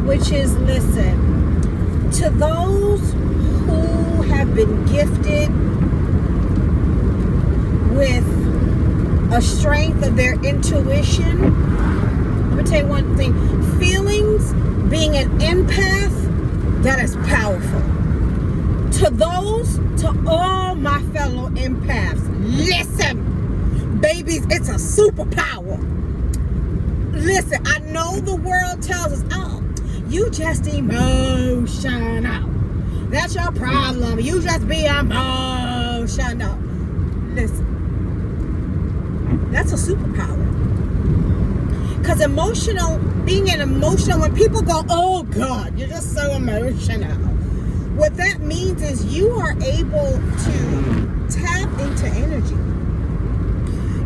which is, listen, to those who have been gifted with a strength of their intuition, let me tell you one thing. Feelings, being an empath, that is powerful. To those, to all my fellow empaths, listen, babies, it's a superpower. Listen, I know the world tells us, oh, you just emotional. That's your problem. You just be emotional. Listen, that's a superpower. Because being an emotional, when people go, oh God, you're just so emotional. What that means is you are able to tap into energy.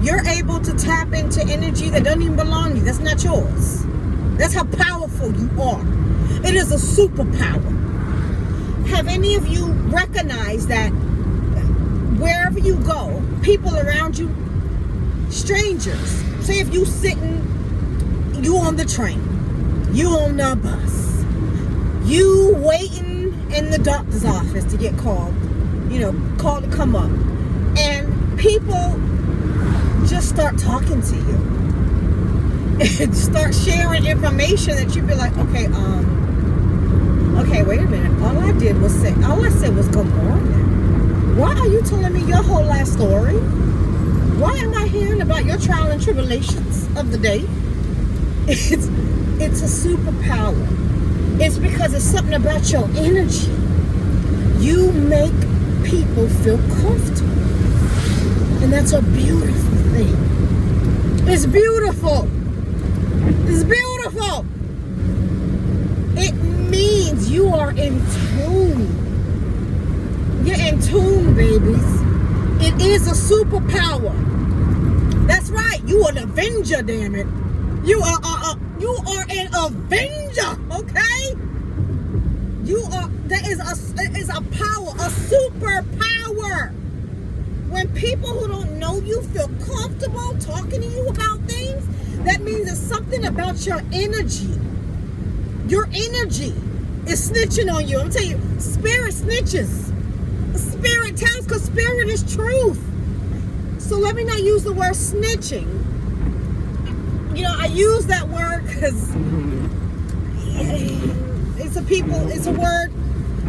You're able to tap into energy that doesn't even belong to you. That's not yours. That's how powerful you are. It is a superpower. Have any of you recognized that wherever you go, people around you, strangers, say if you you on the train, you on the bus, you waiting in the doctor's office to get called, called to come up, and people just start talking to you and start sharing information that you'd be like, okay, wait a minute. All I said was good morning. Why are you telling me your whole life story? Why am I hearing about your trial and tribulations of the day? It's a superpower. It's because it's something about your energy. You make people feel comfortable. And that's a beautiful thing. It's beautiful. It's beautiful. It means you are in tune. You're in tune, babies. It is a superpower. That's right. You are an Avenger, damn it. You are an Avenger, okay? That is a power, a superpower. When people who don't know you feel comfortable talking to you about things, that means it's something about your energy. Your energy is snitching on you. I'm telling you, spirit snitches. Spirit tells, because spirit is truth. So let me not use the word snitching. I use that word because it's a word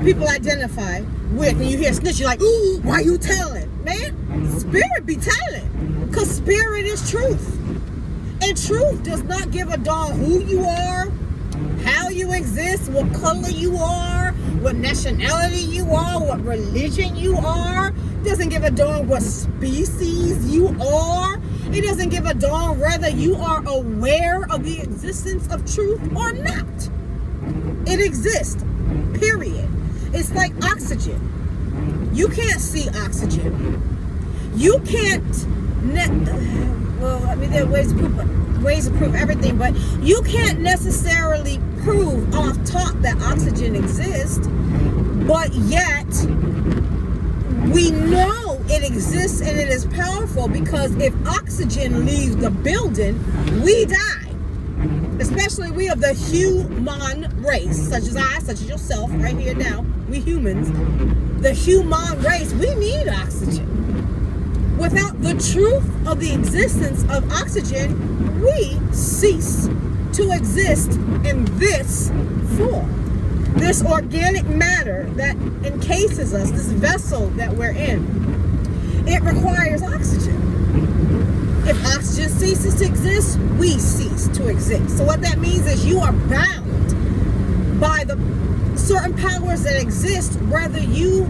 people identify with. And you hear snitch, you're like, ooh, why you telling? Man, spirit be telling. Because spirit is truth. And truth does not give a darn who you are, how you exist, what color you are, what nationality you are, what religion you are. It doesn't give a darn what species you are. It doesn't give a darn whether you are aware of the existence of truth or not. It exists, period. It's like oxygen. You can't see oxygen. You can't, there are ways to prove everything, but you can't necessarily prove off top that oxygen exists, but yet we know it exists and it is powerful, because if oxygen leaves the building, we die. Especially we of the human race, such as I, such as yourself, right here now, we humans, the human race, we need oxygen. Without the truth of the existence of oxygen, we cease to exist in this form. This organic matter that encases us, this vessel that we're in, it requires oxygen. If oxygen ceases to exist, we cease to exist. So what that means is you are bound by the certain powers that exist, whether you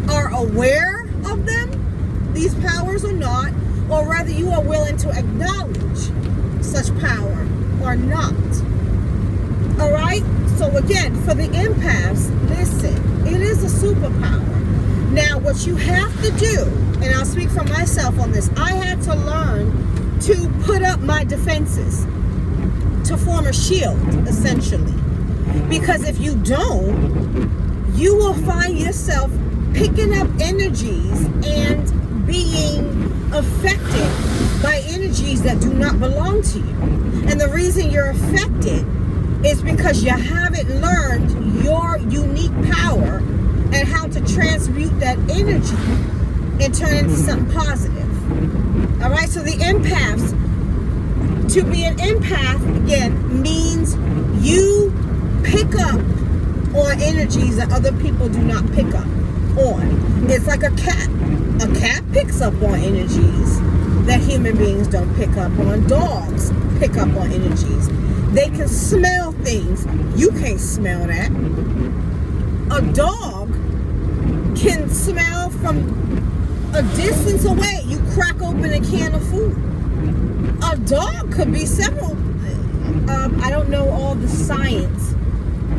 are aware of them, these powers, or not, or whether you are willing to acknowledge such power or not. All right? So again, for the empaths, listen, it is a superpower. Now, what you have to do, and I'll speak for myself on this, I had to learn to put up my defenses, to form a shield, essentially. Because if you don't, you will find yourself picking up energies and being affected by energies that do not belong to you. And the reason you're affected It's because you haven't learned your unique power and how to transmute that energy and turn it into something positive. All right, so the empaths, to be an empath, again, means you pick up on energies that other people do not pick up on. It's like a cat. A cat picks up on energies that human beings don't pick up on. Dogs pick up on energies. They can smell things. You can't smell that. A dog can smell from a distance away. You crack open a can of food. A dog could be several. I don't know all the science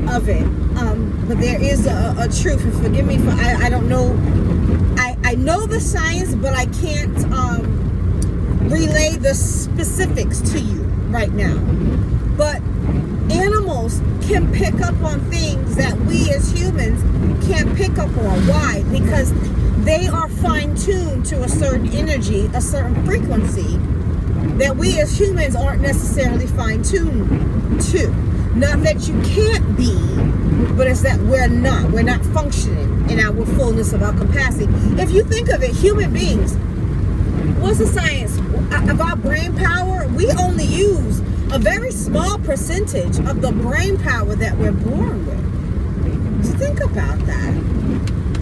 of it, but there is a truth. And forgive me for I don't know. I know the science, but I can't relay the specifics to you right now. But animals can pick up on things that we as humans can't pick up on. Why? Because they are fine-tuned to a certain energy, a certain frequency that we as humans aren't necessarily fine-tuned to. Not that you can't be, but it's that we're not functioning in our fullness of our capacity. If you think of it, human beings, what's the science of our brain power? We only use a very small percentage of the brain power that we're born with. Just think about that.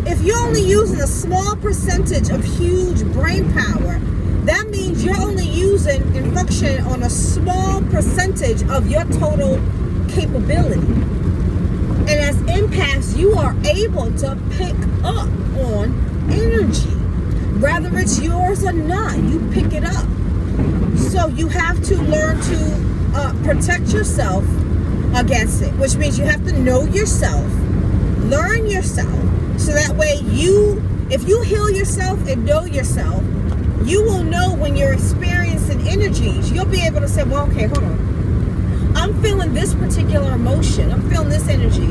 If you're only using a small percentage of huge brain power, that means you're only using and functioning on a small percentage of your total capability. And as empaths, you are able to pick up on energy. Whether it's yours or not, you pick it up. So you have to learn to protect yourself against it, which means you have to know yourself, learn yourself, so that way if you heal yourself and know yourself, you will know when you're experiencing energies. You'll be able to say, well, okay, hold on. I'm feeling this particular emotion. I'm feeling this energy.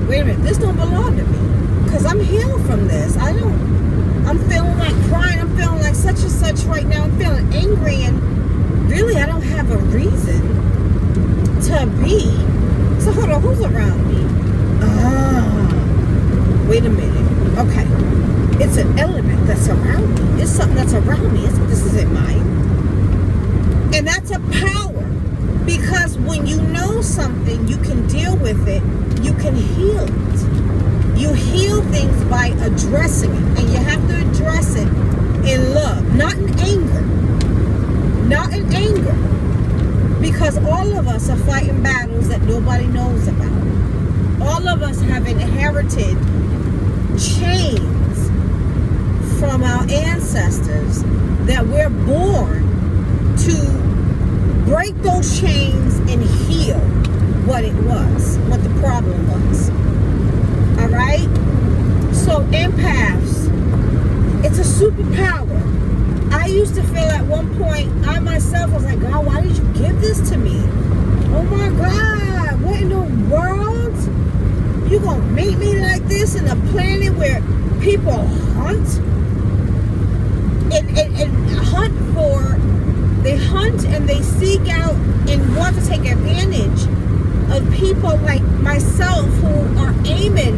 Wait a minute, this don't belong to me because I'm healed from this. I'm feeling like crying. I'm feeling like such and such right now. I'm feeling angry, and really I don't have a reason to be. So hold on, who's around me? Wait a minute. Okay. It's an element that's around me. It's something that's around me. This isn't mine. And that's a power. Because when you know something, you can deal with it. You can heal it. You heal things by addressing it. And you have to address it in love, not in anger. Not in anger. Because all of us are fighting battles that nobody knows about. All of us have inherited chains from our ancestors that we're born to break those chains and heal what it was, what the problem was. All right? So empaths, it's a superpower. I used to feel at one point, I myself was like, God, why did you give this to me? Oh my God, what in the world? You gonna make me like this in a planet where people hunt? They hunt and they seek out and want to take advantage of people like myself who are aiming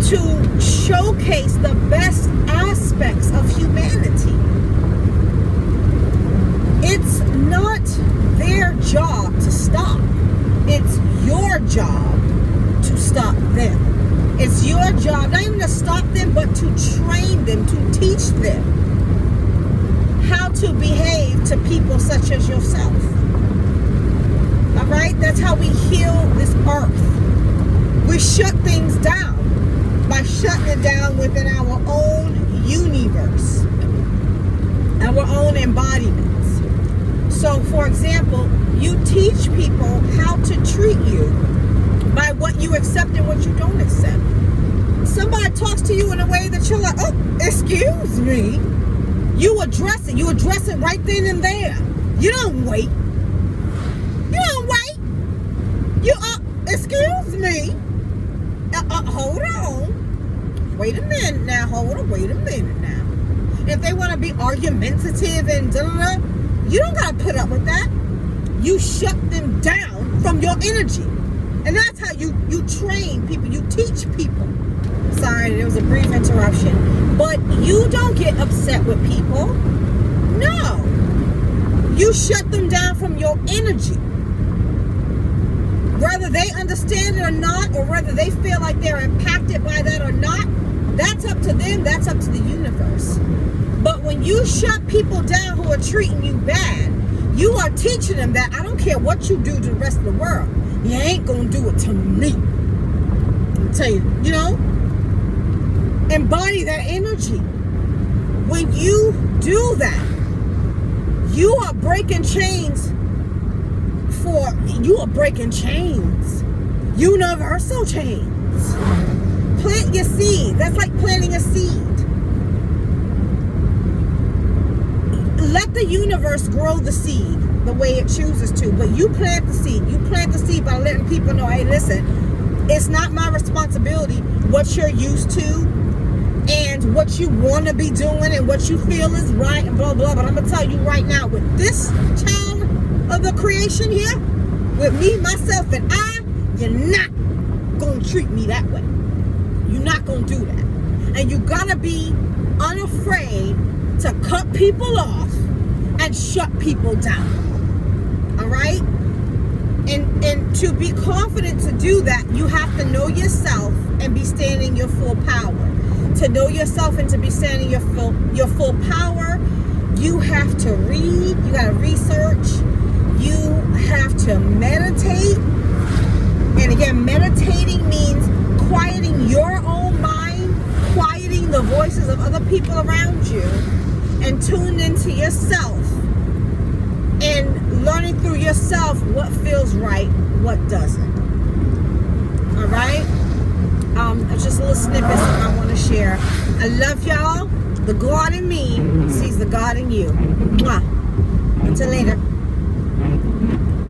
to showcase the best aspects of humanity. It's not their job to stop. It's your job to stop them. It's your job, not even to stop them, but to train them, to teach them how to behave to people such as yourself. All right? That's how we heal this earth. We shut things down by shutting it down within our own universe, our own embodiments. So, for example, you teach people how to treat you by what you accept and what you don't accept. Somebody talks to you in a way that you're like, oh, excuse me. You address it. You address it right then and there. You don't wait. You don't wait. You, excuse me. Hold on. Wait a minute now. Hold on. Wait a minute now. If they want to be argumentative and da-da-da, you don't got to put up with that. You shut them down from your energy. And that's how you train people, you teach people. Sorry, there was a brief interruption. But you don't get upset with people. No. You shut them down from your energy. Whether they understand it or not, or whether they feel like they're impacted by that or not, that's up to them, that's up to the universe. But when you shut people down who are treating you bad, you are teaching them that I don't care what you do to the rest of the world, you ain't gonna do it to me. I'll tell you, you know, embody that energy. When you do that, you are breaking chains. You are breaking chains, universal chains. Plant your seed. That's like planting a seed. Let the universe grow the seed the way it chooses to, but you plant the seed. You plant the seed by letting people know, hey, listen, it's not my responsibility what you're used to and what you want to be doing and what you feel is right and blah, blah. But I'm going to tell you right now, with this child of the creation here, with me, myself, and I, you're not going to treat me that way. You're not going to do that. And you got to be unafraid to cut people off and shut people down. All right? And to be confident to do that, you have to know yourself and be standing your full power. To know yourself and to be standing your full power, you have to read, you got to research, you have to meditate. And again, meditating means quieting your own mind, quieting the voices of other people around you, and tuning into yourself and learning through yourself what feels right, what doesn't. All right? It's just a little snippets that I want to share. I love y'all. The God in me sees the God in you. Mwah. Until later.